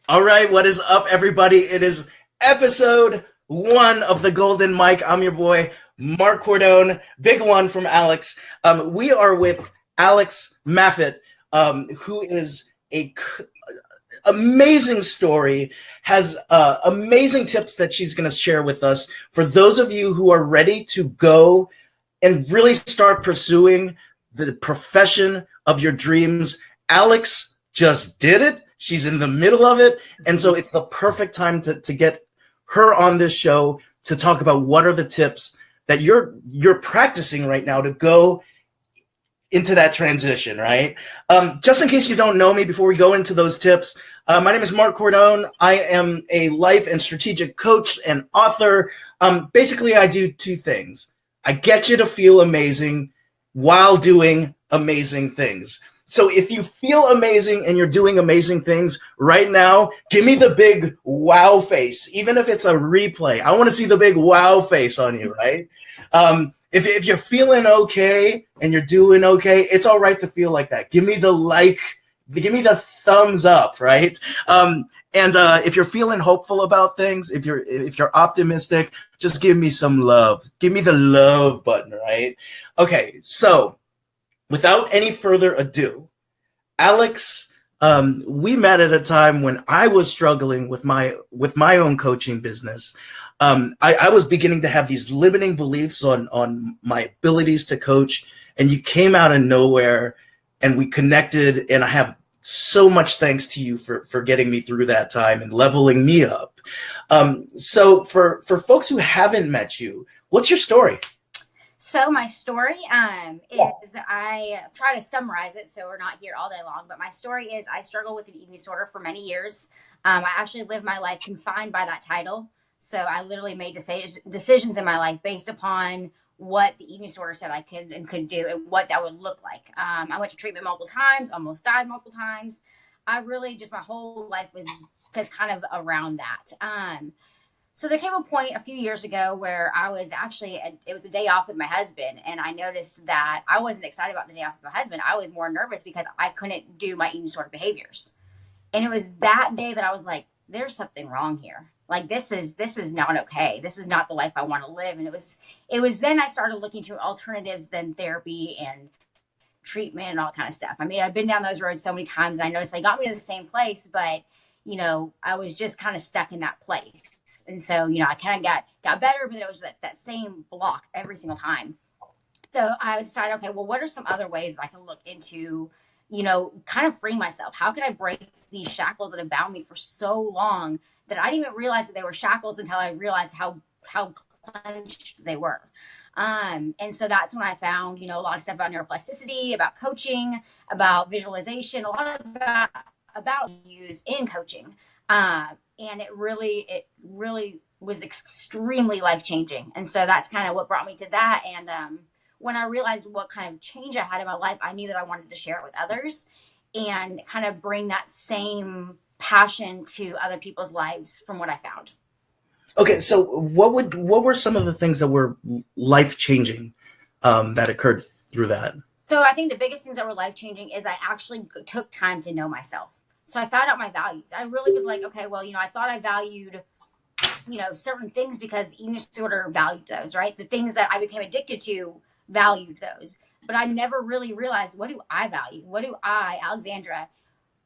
All right, what is up, everybody? It is episode one of the Golden Mic. I'm your boy, Mark Cordone, big one from Alex. We are with Alex Maffett, who is a amazing story, has amazing tips that she's going to share with us. For those of you who are ready to go and really start pursuing the profession of your dreams, Alex just did it. She's in the middle of it. And so it's the perfect time to get her on this show to talk about what are the tips that you're practicing right now to go into that transition, right? Just in case you don't know me, before we go into those tips, my name is Mark Cordone. I am a life and strategic coach and author. Basically, I do two things. I get you to feel amazing while doing amazing things. So if you feel amazing and you're doing amazing things right now, give me the big wow face, even if it's a replay. I want to see the big wow face on you, right? If you're feeling okay and you're doing okay, it's all right to feel like that. Give me the like, give me the thumbs up, right? And if you're feeling hopeful about things, if you're optimistic, just give me some love. Give me the love button, right? Okay, so without any further ado, Alex, we met at a time when I was struggling with my own coaching business. I was beginning to have these limiting beliefs on my abilities to coach, and you came out of nowhere, and we connected, and I have so much thanks to you for getting me through that time and leveling me up. So for folks who haven't met you, what's your story? So my story is I try to summarize it so we're not here all day long. But my story is I struggled with an eating disorder for many years. I actually lived my life confined by that title. So I literally made decisions in my life based upon what the eating disorder said I could and couldn't do and what that would look like. I went to treatment multiple times, almost died multiple times. I really just my whole life was kind of around that. So there came a point a few years ago where I was it was a day off with my husband. And I noticed that I wasn't excited about the day off with my husband. I was more nervous because I couldn't do my eating disorder behaviors. And it was that day that I was like, there's something wrong here. Like, this is not okay. This is not the life I want to live. And it was then I started looking to alternatives than therapy and treatment and all that kind of stuff. I mean, I've been down those roads so many times, and I noticed they got me to the same place, but I was just kind of stuck in that place. And so, I kind of got better, but it was that same block every single time. So I decided, okay, well, what are some other ways that I can look into, kind of free myself? How can I break these shackles that have bound me for so long that I didn't even realize that they were shackles until I realized how clenched they were. And so that's when I found, a lot of stuff about neuroplasticity, about coaching, about visualization, a lot about use in coaching. And it really was extremely life-changing. And so that's kind of what brought me to that. And when I realized what kind of change I had in my life, I knew that I wanted to share it with others and kind of bring that same passion to other people's lives from what I found. Okay, so what were some of the things that were life-changing that occurred through that? So I think the biggest things that were life-changing is I actually took time to know myself. So I found out my values. I really was like, okay, well, I thought I valued, certain things because eating disorder valued those, right? The things that I became addicted to valued those. But I never really realized, what do I value? What do I, Alexandra,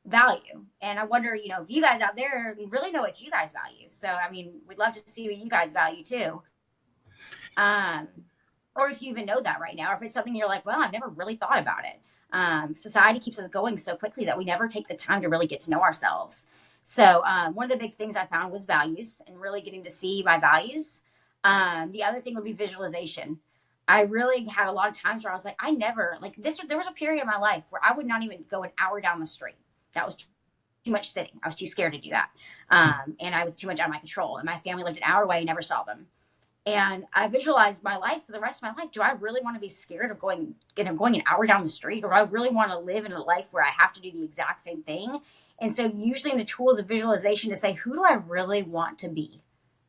value? And I wonder, if you guys out there really know what you guys value. So, I mean, we'd love to see what you guys value too. Or if you even know that right now, or if it's something you're like, well, I've never really thought about it. Society keeps us going so quickly that we never take the time to really get to know ourselves. So one of the big things I found was values and really getting to see my values. The other thing would be visualization. I really had a lot of times where I was like, there was a period in my life where I would not even go an hour down the street. That was too much sitting. I was too scared to do that. And I was too much out of my control. And my family lived an hour away, never saw them. And I visualized my life for the rest of my life. Do I really want to be scared of going an hour down the street? Or do I really want to live in a life where I have to do the exact same thing? And so usually in the tools of visualization to say, who do I really want to be?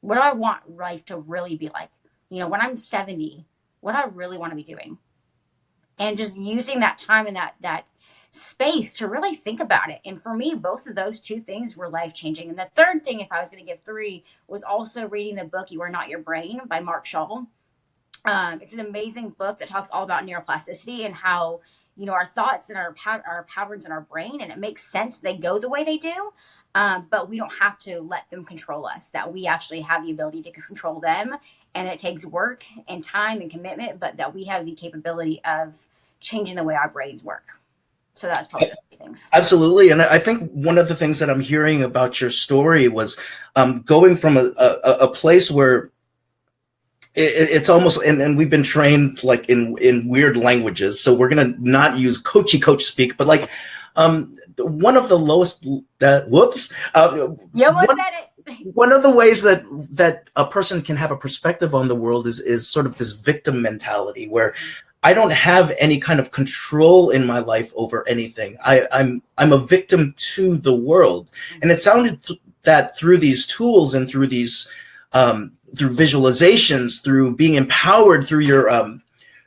What do I want life to really be like? When I'm 70, what do I really want to be doing? And just using that time and that space to really think about it. And for me, both of those two things were life changing. And the third thing, if I was going to give three, was also reading the book You Are Not Your Brain by Mark Schaubel. It's an amazing book that talks all about neuroplasticity and how, our thoughts and our patterns in our brain, and it makes sense they go the way they do. But we don't have to let them control us, that we actually have the ability to control them. And it takes work and time and commitment, but that we have the capability of changing the way our brains work. So that's probably the three things. Absolutely. And I think one of the things that I'm hearing about your story was going from a place where it's almost, and we've been trained like in weird languages. So we're going to not use coach speak, but like one of the lowest, you almost said it. One of the ways that a person can have a perspective on the world is sort of this victim mentality where I don't have any kind of control in my life over anything. I'm a victim to the world. And it sounded that through these tools and through these through visualizations, through being empowered, through your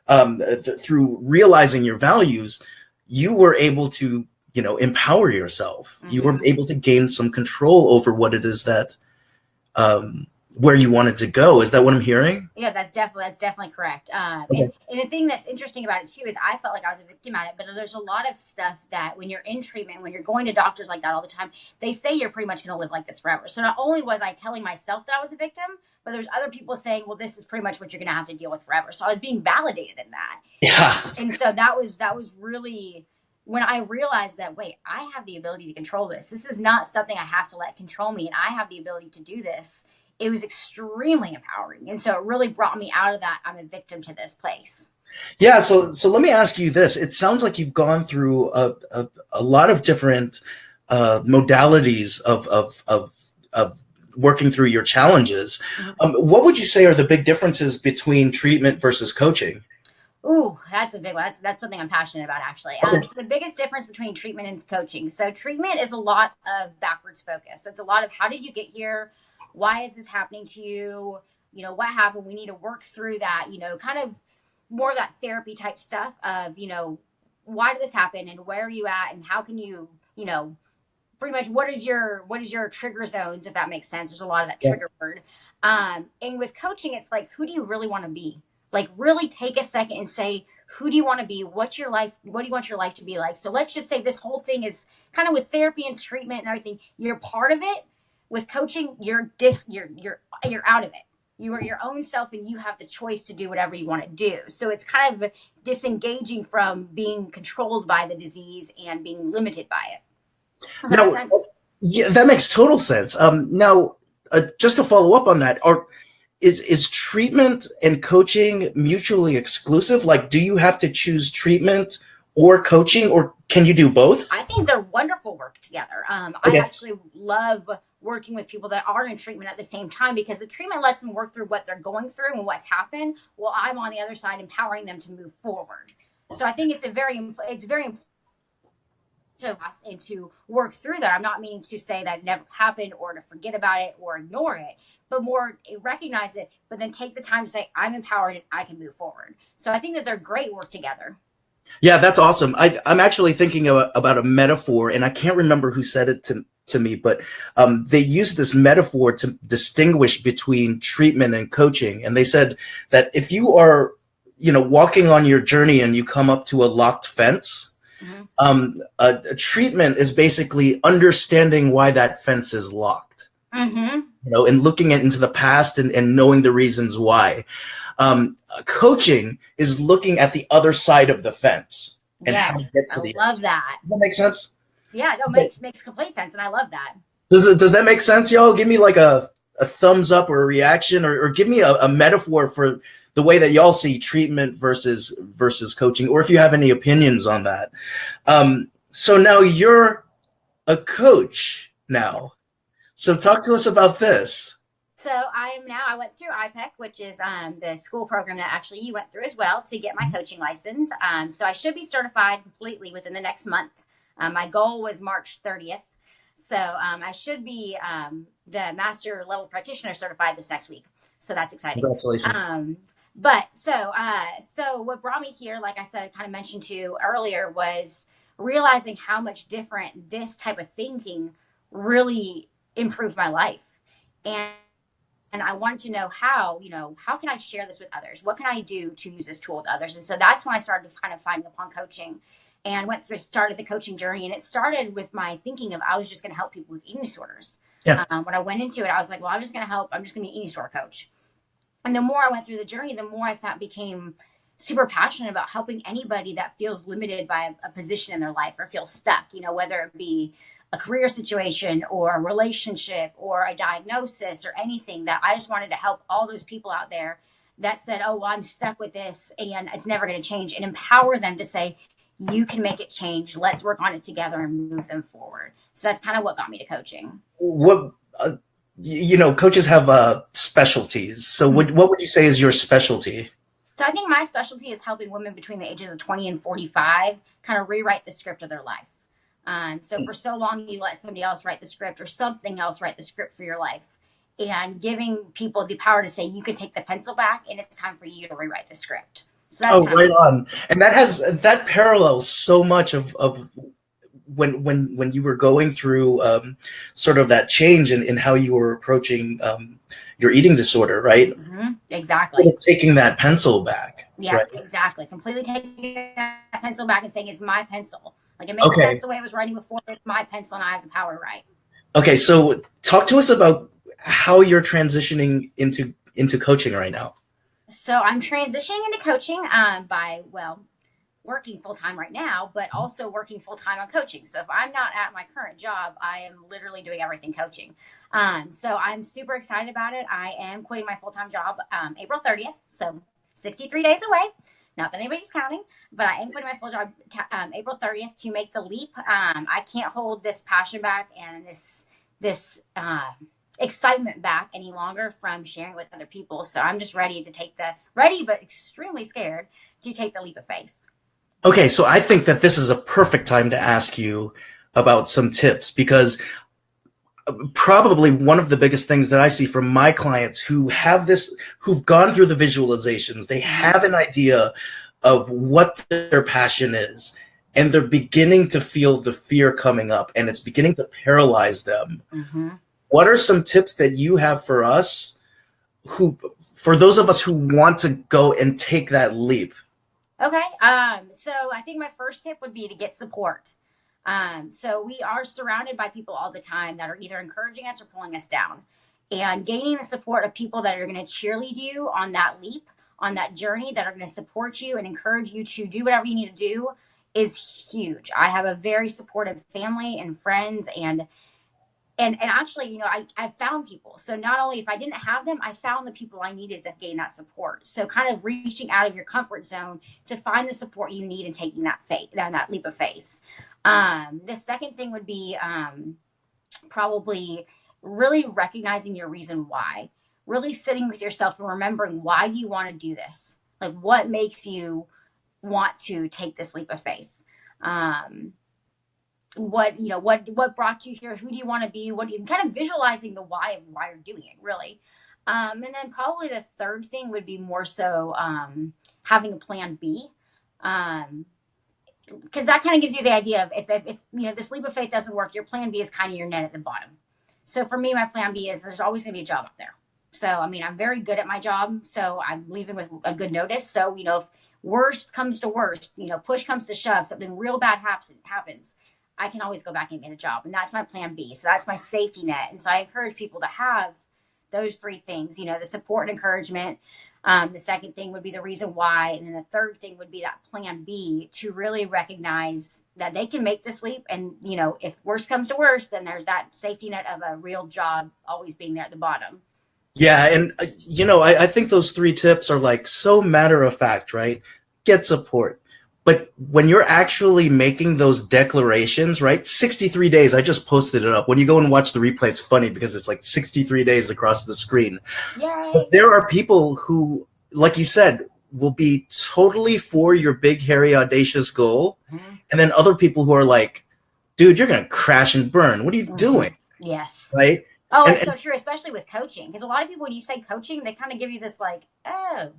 through realizing your values, you were able to empower yourself. Mm-hmm. You were able to gain some control over what it is that where you wanted to go. Is that what I'm hearing? Yeah, that's definitely correct. Okay. And the thing that's interesting about it too is I felt like I was a victim at it, but there's a lot of stuff that when you're in treatment, when you're going to doctors like that all the time, they say you're pretty much going to live like this forever. So not only was I telling myself that I was a victim, but there's other people saying, well, this is pretty much what you're going to have to deal with forever. So I was being validated in that. Yeah. And so that was really when I realized that, wait, I have the ability to control this. This is not something I have to let control me, and I have the ability to do this. It was extremely empowering. And so it really brought me out of that I'm a victim to this place. Yeah. So let me ask you this. It sounds like you've gone through a lot of different modalities of working through your challenges. Mm-hmm. What would you say are the big differences between treatment versus coaching? Ooh, that's a big one. That's something I'm passionate about, actually. So the biggest difference between treatment and coaching. So treatment is a lot of backwards focus. So it's a lot of how did you get here? Why is this happening to you? What happened? We need to work through that, kind of more of that therapy type stuff of, why did this happen and where are you at and how can you, pretty much what is your trigger zones, if that makes sense. There's a lot of that trigger word. And with coaching, it's like, who do you really want to be? Like really take a second and say, who do you want to be? What's your life? What do you want your life to be like? So let's just say this whole thing is kind of with therapy and treatment and everything. You're part of it. With coaching, you're out of it. You are your own self and you have the choice to do whatever you want to do. So it's kind of disengaging from being controlled by the disease and being limited by it. Does that make sense? Yeah, that makes total sense. Now, just to follow up on that, is treatment and coaching mutually exclusive? Like, do you have to choose treatment or coaching, or can you do both? I think they're wonderful work together. I actually love working with people that are in treatment at the same time because the treatment lets them work through what they're going through and what's happened, while I'm on the other side empowering them to move forward. So I think it's very important to work through that. I'm not meaning to say that it never happened or to forget about it or ignore it, but more recognize it, but then take the time to say, I'm empowered and I can move forward. So I think that they're great work together. Yeah, that's awesome. I'm actually thinking about a metaphor, and I can't remember who said it to me, but they used this metaphor to distinguish between treatment and coaching. And they said that if you are, walking on your journey and you come up to a locked fence, mm-hmm. A treatment is basically understanding why that fence is locked, mm-hmm. And looking into the past and knowing the reasons why. Coaching is looking at the other side of the fence and how to get to the end. I love that. Does that make sense? Yeah, no, makes complete sense, and I love that. Does that make sense, y'all? Give me like a thumbs up or a reaction, or give me a metaphor for the way that y'all see treatment versus coaching, or if you have any opinions on that. So now you're a coach now. So talk to us about this. So I went through IPEC, which is the school program that actually you went through as well to get my coaching license. So I should be certified completely within the next month. My goal was March 30th. So I should be the master level practitioner certified this next week. So that's exciting. Congratulations. But so what brought me here, like I said, kind of mentioned to you earlier, was realizing how much different this type of thinking really improved my life. And I wanted to know how, how can I share this with others? What can I do to use this tool with others? And so that's when I started kind of finding upon coaching and started the coaching journey. And it started with my thinking of I was just going to help people with eating disorders. Yeah. When I went into it, I was like, well, I'm just going to help. I'm just going to be an eating disorder coach. And the more I went through the journey, the more I became super passionate about helping anybody that feels limited by a position in their life or feels stuck, whether it be a career situation or a relationship or a diagnosis or anything. That I just wanted to help all those people out there that said, oh, well, I'm stuck with this and it's never going to change, and empower them to say, you can make it change. Let's work on it together and move them forward. So that's kind of what got me to coaching. What, coaches have specialties. So what would you say is your specialty? So I think my specialty is helping women between the ages of 20 and 45 kind of rewrite the script of their life. So for so long, you let somebody else write the script or something else write the script for your life, and giving people the power to say, you can take the pencil back and it's time for you to rewrite the script. So that's right on. And that parallels so much of when you were going through sort of that change in how you were approaching your eating disorder, right? Mm-hmm. Exactly. Sort of taking that pencil back. Yeah, right? Exactly. Completely taking that pencil back and saying, it's my pencil. Like, it makes sense the way it was writing before. It's my pencil and I have the power to write. Okay, so talk to us about how you're transitioning into coaching right now. So I'm transitioning into coaching by working full-time right now, but also working full-time on coaching. So if I'm not at my current job, I am literally doing everything coaching. So I'm super excited about it. I am quitting my full-time job April 30th. So 63 days away. Not that anybody's counting, but I am quitting my full job April 30th to make the leap. I can't hold this passion back and this excitement back any longer from sharing with other people. So I'm just ready but extremely scared to take the leap of faith. Okay, so I think that this is a perfect time to ask you about some tips, because probably one of the biggest things that I see from my clients who've gone through the visualizations, they have an idea of what their passion is, and they're beginning to feel the fear coming up, and it's beginning to paralyze them. Mm-hmm. What are some tips that you have for us, for those of us who want to go and take that leap? Okay. So I think my first tip would be to get support. So we are surrounded by people all the time that are either encouraging us or pulling us down, and gaining the support of people that are going to cheerlead you on that leap, on that journey, that are going to support you and encourage you to do whatever you need to do is huge. I have a very supportive family and friends, and actually, I found people. So not only if I didn't have them, I found the people I needed to gain that support. So kind of reaching out of your comfort zone to find the support you need and taking that leap of faith. The second thing would be probably really recognizing your reason why, really sitting with yourself and remembering, why do you want to do this? Like, what makes you want to take this leap of faith? What brought you here? Who do you want to be? Kind of visualizing the why of why you're doing it, really. And then probably the third thing would be more so having a plan B. Because that kind of gives you the idea of if this leap of faith doesn't work, your plan B is kind of your net at the bottom. So for me, my plan B is there's always going to be a job out there. So, I'm very good at my job, so I'm leaving with a good notice. So, if worst comes to worst, push comes to shove, something real bad happens, I can always go back and get a job. And that's my plan B. So that's my safety net. And so I encourage people to have those three things, the support and encouragement. The second thing would be the reason why. And then the third thing would be that plan B, to really recognize that they can make this leap. And, if worst comes to worst, then there's that safety net of a real job always being there at the bottom. Yeah. And, I think those three tips are like so matter of fact, right? Get support. But when you're actually making those declarations, right? 63 days, I just posted it up. When you go and watch the replay, it's funny because it's like 63 days across the screen. Yay. But there are people who, like you said, will be totally for your big, hairy, audacious goal. Mm-hmm. And then other people who are like, dude, you're going to crash and burn. What are you doing? Yes. Right? Oh, it's so true, especially with coaching. Because a lot of people, when you say coaching, they kind of give you this like, oh,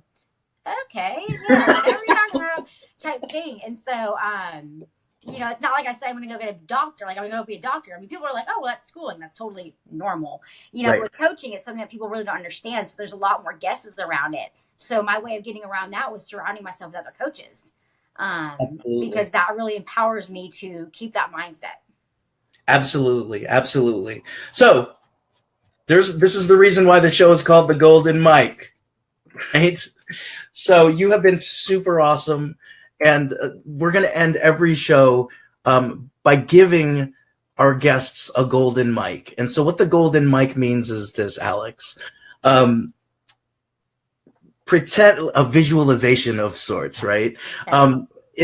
okay, whatever you're talking about type thing. And so you know, it's not like I say I'm going to go get a doctor, like I'm going to go be a doctor. I mean, people are like, oh, well, that's schooling. That's totally normal. You know, Right. with coaching, it's something that people really don't understand. So there's a lot more guesses around it. So my way of getting around that was surrounding myself with other coaches, because that really empowers me to keep that mindset. Absolutely. Absolutely. So this is the reason why the show is called The Golden Mike, right? So you have been super awesome. And we're going to end every show by giving our guests a golden mic. And so what the golden mic means is this, Alex. Pretend a visualization of sorts, right?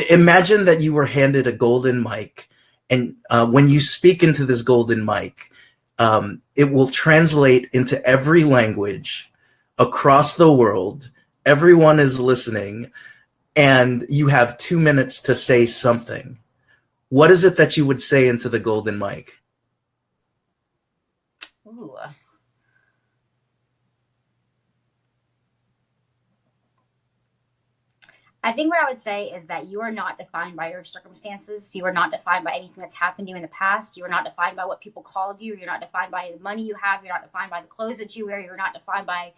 Imagine that you were handed a golden mic, and when you speak into this golden mic, it will translate into every language across the world. Everyone is listening, and you have 2 minutes to say something. What is it that you would say into the golden mic? Ooh. I think what I would say is that you are not defined by your circumstances. You are not defined by anything that's happened to you in the past. You are not defined by what people called you. You're not defined by the money you have. You're not defined by the clothes that you wear. You're not defined by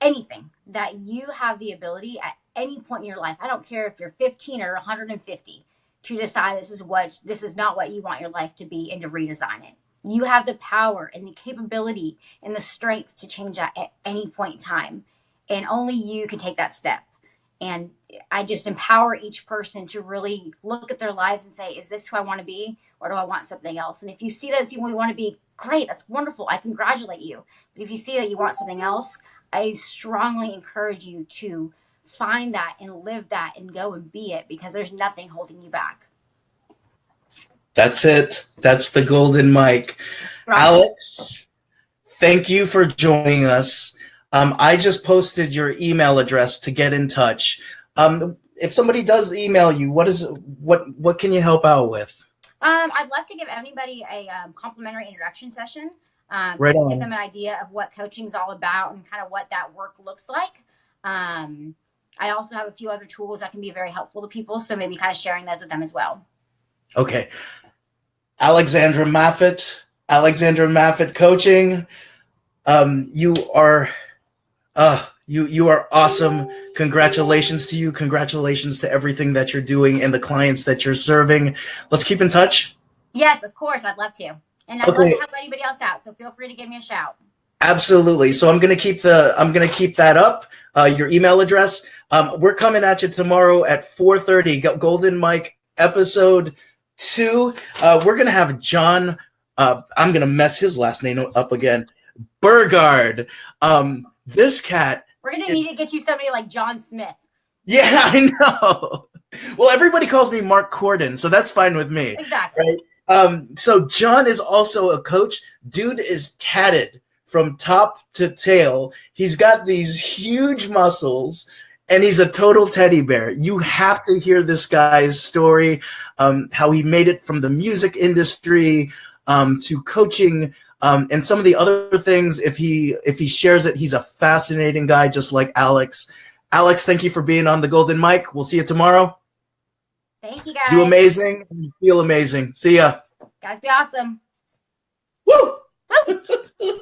anything. That you have the ability at any point in your life, I don't care if you're 15 or 150, to decide this is not what you want your life to be and to redesign it. You have the power and the capability and the strength to change that at any point in time. And only you can take that step. And I just empower each person to really look at their lives and say, is this who I want to be, or do I want something else? And if you see that it's who you want to be, great, that's wonderful. I congratulate you. But if you see that you want something else, I strongly encourage you to find that and live that and go and be it, because there's nothing holding you back. That's it. That's the golden mic. Right. Alex, thank you for joining us. I just posted your email address to get in touch. If somebody does email you, what can you help out with? I'd love to give anybody a complimentary introduction session. Right on. Give them an idea of what coaching is all about and kind of what that work looks like. I also have a few other tools that can be very helpful to people, so maybe kind of sharing those with them as well. Okay. Alexandra Maffett Coaching. You are awesome. Congratulations to you. Congratulations to everything that you're doing and the clients that you're serving. Let's keep in touch. Yes, of course. I'd love to. And I'd love to help anybody else out. So feel free to give me a shout. Absolutely. So I'm going to keep that up. Your email address. We're coming at you tomorrow at 4:30. Golden Mike episode 2. We're going to have John. I'm going to mess his last name up again. Burgard. This cat. We're going to need to get you somebody like John Smith. Yeah, I know. Well, everybody calls me Mark Corden, so that's fine with me. Exactly. Right? So John is also a coach. Dude is tatted from top to tail. He's got these huge muscles, and he's a total teddy bear. You have to hear this guy's story, how he made it from the music industry to coaching. And some of the other things, if he shares it, he's a fascinating guy, just like Alex. Alex, thank you for being on the Golden Mike. We'll see you tomorrow. Thank you, guys. Do amazing. Feel amazing. See ya. Guys, be awesome. Woo! Woo!